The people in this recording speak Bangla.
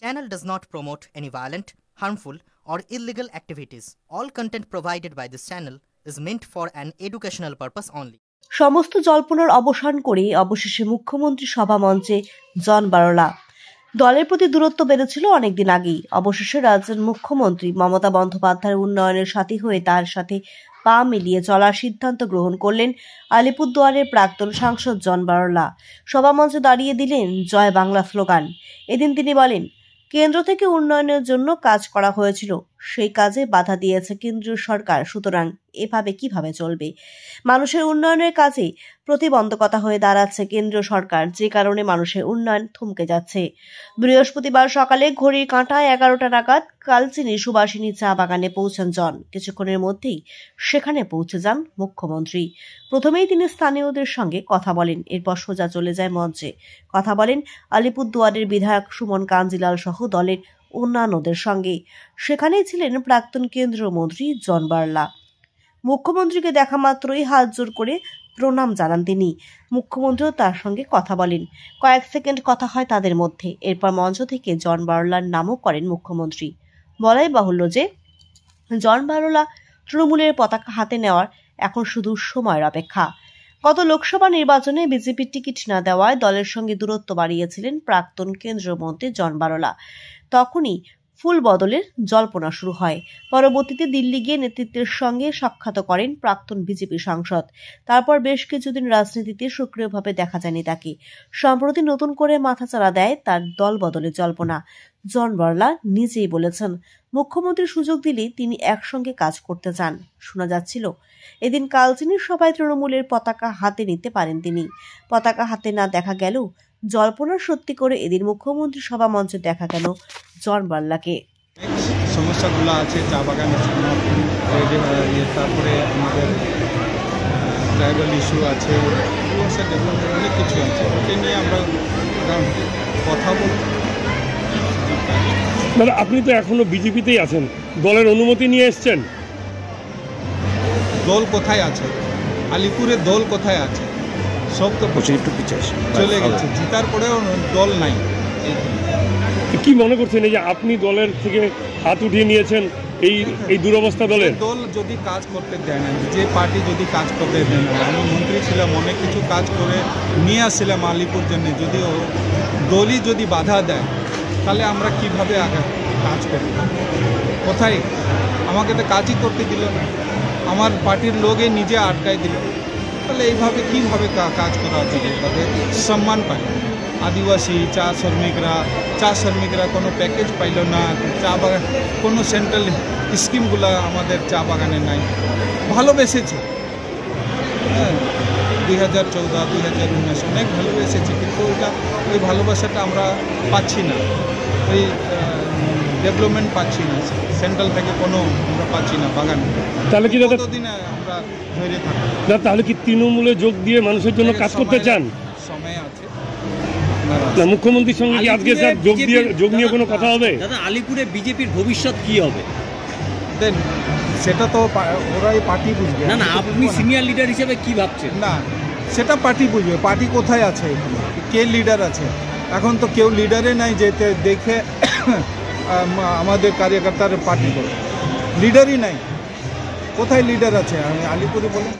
Channel does not promote any violent, harmful, or illegal activities. All content provided by this channel is meant for an educational purpose only. সমস্ত জল্পনার অবসান করে অবশেষে মুখ্যমন্ত্রী সভা মঞ্চে জন বারলা। দলের প্রতি দূরত্ব বেড়েছিল অনেকদিন আগেই। অবশেষে রাজ্যের মুখ্যমন্ত্রী মমতা বন্দ্যোপাধ্যায়ের উন্নয়নের সাথী হয়ে তার সাথে পা মিলিয়ে চলার সিদ্ধান্ত গ্রহণ করলেন আলিপুরদুয়ারের প্রাক্তন সাংসদ জন বারলা। সভা মঞ্চে দাঁড়িয়ে দিলেন জয় বাংলা স্লোগান। এদিন তিনি বলেন, কেন্দ্র থেকে উন্নয়নের জন্য কাজ করা হয়েছিল, সেই কাজে বাধা দিয়েছে কেন্দ্রীয় সরকার, সুতরাং এভাবে কিভাবে চলবে? মানুষের উন্নয়নের কাজে প্রতিবন্ধকতা হয়ে দাঁড়াচ্ছে কেন্দ্রীয় সরকার, যে কারণে মানুষের উন্নয়ন থমকে যাচ্ছে। বৃহস্পতিবার সকালে ঘড়ির কাঁটায় 11টা নাগাদ কালচিনি সুবাসিনী চা বাগানে পৌঁছান জন। কিছুক্ষণের মধ্যেই সেখানে পৌঁছে যান মুখ্যমন্ত্রী। প্রথমেই তিনি স্থানীয়দের সঙ্গে কথা বলেন, এরপর সোজা চলে যায় মঞ্চে। কথা বলেন আলিপুরদুয়ারের বিধায়ক সুমন কাঞ্জিলাল সহ দলের অন্যান্যদের সঙ্গে। সেখানেই ছিলেন প্রাক্তন কেন্দ্রীয় মন্ত্রী জন বারলা। মুখ্যমন্ত্রীকে দেখা মাত্রই হাত জোর করে প্রণাম জানান তিনি। মুখ্যমন্ত্রীও তার সঙ্গে কথা বলেন। কয়েক সেকেন্ড কথা হয় তাদের মধ্যে। এরপর মঞ্চ থেকে জন বারলার নামও করেন মুখ্যমন্ত্রী। বলাই বাহুল্য যে জন বারলা তৃণমূলের পতাকা হাতে নেওয়ার এখন শুধু সময়ের অপেক্ষা। গত লোকসভা নির্বাচনে বিজেপির টিকিট না দেওয়ায় দলের সঙ্গে দূরত্ব বাড়িয়েছিলেন প্রাক্তন কেন্দ্রীয় মন্ত্রী জন বারলা। তখনই ফুল বদলের জল্পনা শুরু হয়। পরবর্তীতে দিল্লি গিয়ে নেতৃত্বের সঙ্গে সাক্ষাৎ করেন প্রাক্তন বিজেপি সাংসদ। তারপর বেশ কিছুদিন রাজনীতিতে সক্রিয়ভাবে দেখা যায়নি তাকে। সম্প্রতি নতুন করে মাথাচাড়া দেয় তার দল বদলের জল্পনা। জন বারলা নিজেই বলেছেন, মুখ্যমন্ত্রী সুযোগ দিলে তিনি একসঙ্গে কাজ করতে চান। শোনা যাচ্ছিল এদিন কালচিনির সভায় তৃণমূলের পতাকা হাতে নিতে পারেন তিনি। পতাকা হাতে না দেখা গেল জল্পনা সত্যি করে এদিন মুখ্যমন্ত্রী সভা মঞ্চে দেখা গেল জন বারলাকে। সমস্যাগুলো আছে, চা বাগানের তারপরে আমাদের ট্রাইবাল ইস্যু আছে, অনেক কিছু আছে, ওকে নিয়ে আমরা কথা বলব। দাদা, আপনি তো এখনো বিজেপিতেই আছেন, দলের অনুমতি নিয়ে এসছেন? দল কোথায় আছে? আলিপুরের দল কোথায় আছে? সব তো চলে গেছে, জিতার পরেও দল নাই। কি মনে করছেন এই যে আপনি দলের থেকে হাত উঠিয়ে নিয়েছেন, এই দুরবস্থা দলের? দল যদি কাজ করতে দেয় না, যে পার্টি যদি কাজ করতে দেয় না, আমি মন্ত্রী ছিলাম, অনেক কিছু কাজ করে নিয়ে আসছিলাম আলিপুর জন্য, যদিও দলই যদি বাধা দেয় তাহলে আমরা কিভাবে আগে কাজ করব? কোথায়? আমাকে তো কাজই করতে দিল না, আমার পার্টির লোকে নিজে আটকাই দিল। তাহলে এইভাবে কীভাবে কাজ করা হচ্ছে? তাদের সম্মান পায়। আদিবাসী চা শ্রমিকরা কোনো প্যাকেজ পাইল না, চা বাগান কোনো সেন্ট্রাল স্কিমগুলো আমাদের চা বাগানে নাই। ভালোবেসেছে, হ্যাঁ, 2014, 2019 অনেক ভালোবেসেছে, কিন্তু ওই ভালোবাসাটা আমরা পাচ্ছি না, ওই ডেভেলপমেন্ট পাচ্ছি না, সেন্ট্রাল থেকে কোনো আমরা পাচ্ছি না বাগানে। তাহলে কি কতদিনে আমরা ধরে থাকি? তাহলে কি তৃণমূলে যোগ দিয়ে মানুষের জন্য কাজ করতে চান? সময় আছে। মুখ্যমন্ত্রীর সঙ্গে কি আজকে স্যার যোগ নিয়ে কোনো কথা হবে? দাদা, আলিপুরে বিজেপির ভবিষ্যৎ কি হবে? দেন সেটা তো ওরাই পার্টি বুঝবে। না, আপনি সিনিয়র লিডার হিসেবে কি ভাবছেন? না, সেটা পার্টি বুঝবে। পার্টি কোথায় আছে, কে লিডার আছে? এখন তো কেউ লিডারে নাই যেতে দেখে আমাদের কার্যকর্তার পার্টি করে, লিডারই নাই। কোথায় লিডার আছে আলিপুরে বলে?